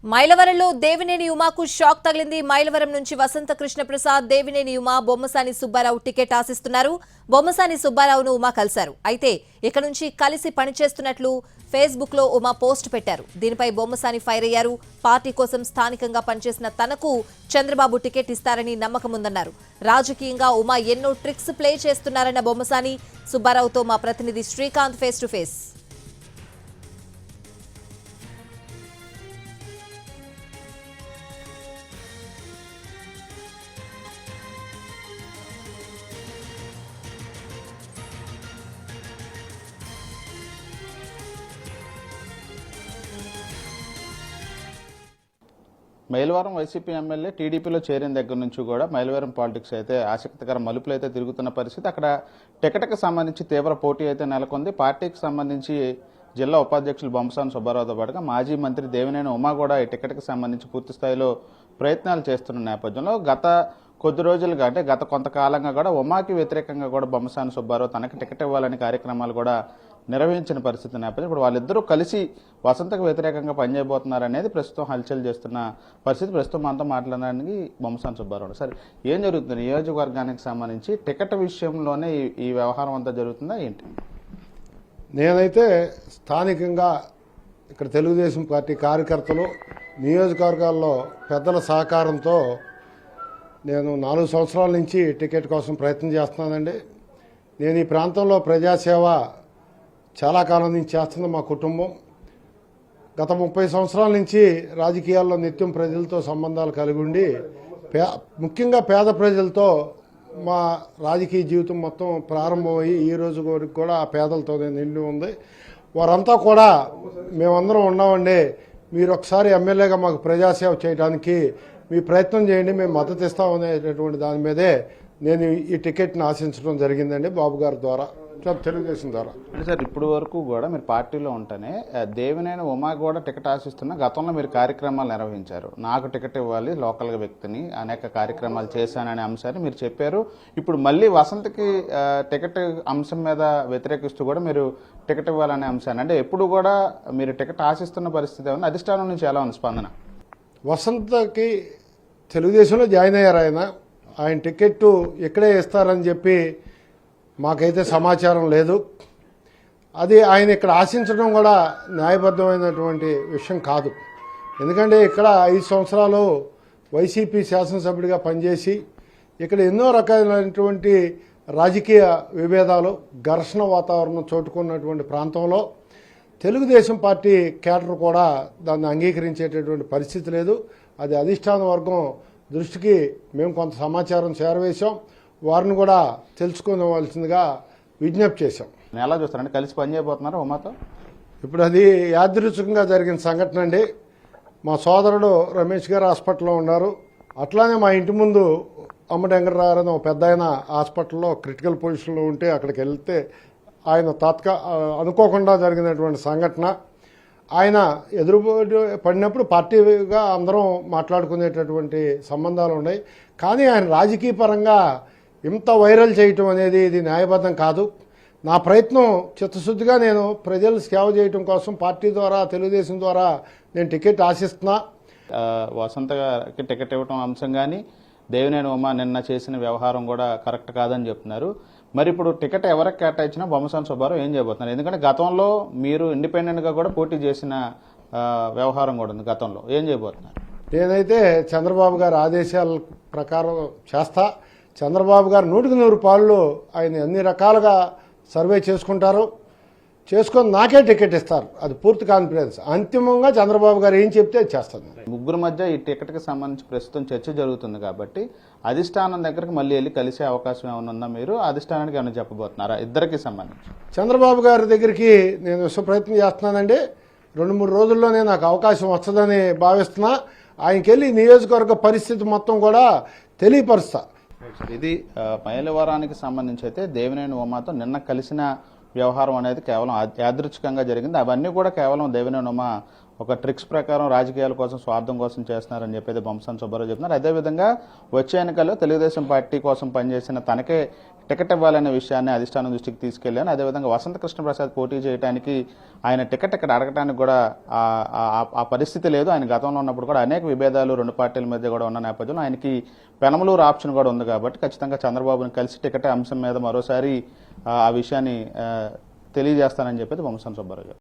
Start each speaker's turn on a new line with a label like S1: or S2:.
S1: మైలవరంలో Devineni ఉమాకు shock తగిలింది. మైలవరం నుంచి వసంత Krishna Prasad, Devineni Uma, Bommasani Subbarao ticket ఆశిస్తున్నారు. బొమ్మసాని సుబ్బారావును ఉమా కలిశారు. అయితే ఇక నుంచి కలిసి పనిచేస్తున్నట్లు ఫేస్బుక్ లో ఉమా పోస్ట్ పెట్టారు. దీనిపై బొమ్మసాని ఫైర్ అయ్యారు. పార్టీ కోసం స్థానికంగా పనిచేసిన తనకు చంద్రబాబు టికెట్ ఇస్తారని నమ్మకం ఉందన్నారు. రాజకీయంగా ఉమా ఎన్నో ట్రిక్స్ ప్లే చేస్తున్నారన్న బొమ్మసాని సుబ్బారావుతో మా ప్రతినిధి Srikanth face to face.
S2: Mylavaram YCP MLA టీడీపీలో చేరిన దగ్గర నుంచి కూడా మైలవరం పాలిటిక్స్ అయితే ఆసక్తికర మలుపులు అయితే తిరుగుతున్న పరిస్థితి. అక్కడ టికెట్కి సంబంధించి తీవ్ర పోటీ అయితే నెలకొంది. పార్టీకి సంబంధించి జిల్లా ఉపాధ్యక్షులు బొమ్మసాని సుబ్బారావుతో పాటుగా మాజీ మంత్రి దేవినేని ఉమా కూడా ఈ టికెట్కి సంబంధించి పూర్తి స్థాయిలో ప్రయత్నాలు చేస్తున్న నేపథ్యంలో గత కొద్ది రోజులుగా అంటే గత కొంతకాలంగా కూడా ఉమాకి వ్యతిరేకంగా కూడా బొమ్మసాని సుబ్బారావు తనకి టికెట్ ఇవ్వాలని కార్యక్రమాలు కూడా నిర్వహించిన పరిస్థితి నేపథ్యం ఇప్పుడు వాళ్ళిద్దరూ కలిసి వసంతకు వ్యతిరేకంగా పనిచేయబోతున్నారు అనేది ప్రస్తుతం హల్చల్ చేస్తున్న పరిస్థితి. ప్రస్తుతం మనతో మాట్లాడడానికి బొమ్మసాని సుబ్బారావు. సరే, ఏం జరుగుతుంది నియోజకవర్గానికి సంబంధించి టికెట్ విషయంలోనే ఈ వ్యవహారం అంతా జరుగుతుందా ఏంటి?
S3: నేనైతే స్థానికంగా ఇక్కడ తెలుగుదేశం పార్టీ కార్యకర్తలు నియోజకవర్గాల్లో పెద్దల సహకారంతో నేను 4 సంవత్సరాల నుంచి టికెట్ కోసం ప్రయత్నం చేస్తున్నానండి. నేను ఈ ప్రాంతంలో ప్రజాసేవ చాలా కాలం నుంచి చేస్తున్న మా కుటుంబం గత 30 సంవత్సరాల నుంచి రాజకీయాల్లో నిత్యం ప్రజలతో సంబంధాలు కలిగి ఉండి ముఖ్యంగా పేద ప్రజలతో మా రాజకీయ జీవితం మొత్తం ప్రారంభమయ్యి ఈ రోజు వరకు కూడా ఆ పేదలతోనే నిండి ఉంది. వారంతా కూడా మేమందరం ఉన్నామండి, మీరు ఒకసారి ఎమ్మెల్యేగా మాకు ప్రజాసేవ చేయడానికి మీ ప్రయత్నం చేయండి, మేము మద్దతు ఇస్తామనేటటువంటి దాని మీదే నేను ఈ టికెట్ని ఆశించడం జరిగిందండి బాబు గారి ద్వారా, తెలుగుదేశం ద్వారా.
S2: సార్, ఇప్పుడు వరకు కూడా మీరు పార్టీలో ఉంటేనే దేవినేని ఉమా కూడా టికెట్ ఆశిస్తున్న గతంలో మీరు కార్యక్రమాలు నిర్వహించారు. నాకు టికెట్ ఇవ్వాలి, లోకల్గా వ్యక్తిని అనేక కార్యక్రమాలు చేశాననే అంశాన్ని మీరు చెప్పారు. ఇప్పుడు మళ్ళీ వసంతకి టికెట్ అంశం మీద వ్యతిరేకిస్తూ కూడా మీరు టికెట్ ఇవ్వాలనే అంశాన్ని అంటే ఎప్పుడు కూడా మీరు టికెట్ ఆశిస్తున్న పరిస్థితి ఏమన్నా అధిష్టానం నుంచి ఎలా ఉంది స్పందన?
S3: వసంతకి తెలుగుదేశంలో జాయిన్ అయ్యారు. ఆయన టికెట్ ఇక్కడే ఇస్తారని చెప్పి మాకైతే సమాచారం లేదు. అది ఆయన ఇక్కడ ఆశించడం కూడా న్యాయబద్ధమైనటువంటి విషయం కాదు. ఎందుకంటే ఇక్కడ 5 సంవత్సరాలు వైసీపీ శాసనసభ్యుడిగా పనిచేసి ఇక్కడ ఎన్నో రకాలైనటువంటి రాజకీయ విభేదాలు, ఘర్షణ వాతావరణం చోటుకున్నటువంటి ప్రాంతంలో తెలుగుదేశం పార్టీ కేడర్ కూడా దాన్ని అంగీకరించేటటువంటి పరిస్థితి లేదు. అది అధిష్టాన వర్గం దృష్టికి మేము కొంత సమాచారం చేరవేశాం, వారిని కూడా తెలుసుకోవాల్సిందిగా విజ్ఞప్తి చేశాం.
S2: ఎలా చూస్తారంటే కలిసి పనిచేయబోతున్నారా ఉమాతో?
S3: ఇప్పుడు అది యాదృచ్ఛికంగా జరిగిన సంఘటన అండి. మా సోదరుడు రమేష్ గారు హాస్పిటల్లో ఉన్నారు. అట్లానే మా ఇంటి ముందు అమ్మటి వెంకటరావు అని ఒక పెద్ద ఆయన హాస్పిటల్లో క్రిటికల్ పొజిషన్లో ఉంటే అక్కడికి వెళ్తే ఆయన అనుకోకుండా జరిగినటువంటి సంఘటన. ఆయన పడినప్పుడు పార్టీగా అందరం మాట్లాడుకునేటటువంటి సంబంధాలు ఉన్నాయి. కానీ ఆయన రాజకీయ పరంగా ఇంత వైరల్ చేయటం అనేది ఇది న్యాయబద్ధం కాదు. నా ప్రయత్నం చిత్తశుద్ధిగా నేను ప్రజలు సేవ చేయటం కోసం పార్టీ ద్వారా తెలుగుదేశం ద్వారా నేను టికెట్ ఆశిస్తున్నా.
S2: వసంత గారికి టికెట్ ఇవ్వటం అంశం కానీ దేవినేని ఉమా నిన్న చేసిన వ్యవహారం కూడా కరెక్ట్ కాదని చెప్తున్నారు. మరి ఇప్పుడు టికెట్ ఎవరికి కేటాయించినా బొమ్మసాని సుబ్బారావు ఏం చేయబోతున్నారు? ఎందుకంటే గతంలో మీరు ఇండిపెండెంట్గా కూడా పోటీ చేసిన వ్యవహారం కూడా ఉంది. గతంలో ఏం చేయబోతున్నారు?
S3: నేనైతే చంద్రబాబు గారి ఆదేశాల ప్రకారం చేస్తా. చంద్రబాబు గారు 100కి 100 పాళ్ళు ఆయన అన్ని రకాలుగా సర్వే చేసుకొని నాకే టికెట్ ఇస్తారు. అది పూర్తి కాన్ఫిడెన్స్. అంతిమంగా చంద్రబాబు గారు ఏం చెప్తే అది చేస్తాను.
S2: ముగ్గురు మధ్య ఈ టికెట్కి సంబంధించి ప్రస్తుతం చర్చ జరుగుతుంది కాబట్టి అధిష్టానం దగ్గరికి మళ్ళీ వెళ్ళి కలిసే అవకాశం ఏమైనా ఉందా? మీరు అధిష్టానానికి ఏమైనా చెప్పబోతున్నారా ఇద్దరికి సంబంధించి?
S3: చంద్రబాబు గారి దగ్గరికి నేను ప్రయత్నం చేస్తున్నానండి. 2-3 రోజుల్లోనే నాకు అవకాశం వస్తుందని భావిస్తున్నా. ఆయనకి వెళ్ళి నియోజకవర్గ పరిస్థితి మొత్తం కూడా తెలియపరుస్తా.
S2: ఇది మైలవరానికి సంబంధించి అయితే దేవినేని ఉమాతో నిన్న కలిసిన వ్యవహారం అనేది కేవలం యాదృచ్ఛికంగా జరిగింది. అవన్నీ కూడా కేవలం దేవినేని ఉమా ఒక ట్రిక్స్ ప్రకారం రాజకీయాల కోసం స్వార్థం కోసం చేస్తున్నారని చెప్పేది బొమ్మసాని సుబ్బారావు చెప్తున్నారు. అదేవిధంగా వచ్చే ఎన్నికల్లో తెలుగుదేశం పార్టీ కోసం పనిచేసిన తనకే టికెట్ ఇవ్వాలనే విషయాన్ని అధిష్టానం దృష్టికి తీసుకెళ్లాను. అదేవిధంగా వసంత కృష్ణప్రసాద్ పోటీ చేయడానికి ఆయన టికెట్ ఇక్కడ అడగడానికి కూడా ఆ పరిస్థితి లేదు. ఆయన గతంలో ఉన్నప్పుడు కూడా అనేక విభేదాలు రెండు పార్టీల మధ్య కూడా ఉన్న నేపథ్యంలో ఆయనకి పెనమలూరు ఆప్షన్ కూడా ఉంది కాబట్టి ఖచ్చితంగా చంద్రబాబుని కలిసి టికెట్ అంశం మీద మరోసారి ఆ విషయాన్ని తెలియజేస్తానని చెప్పేది బొమ్మసాని సుబ్బారావు.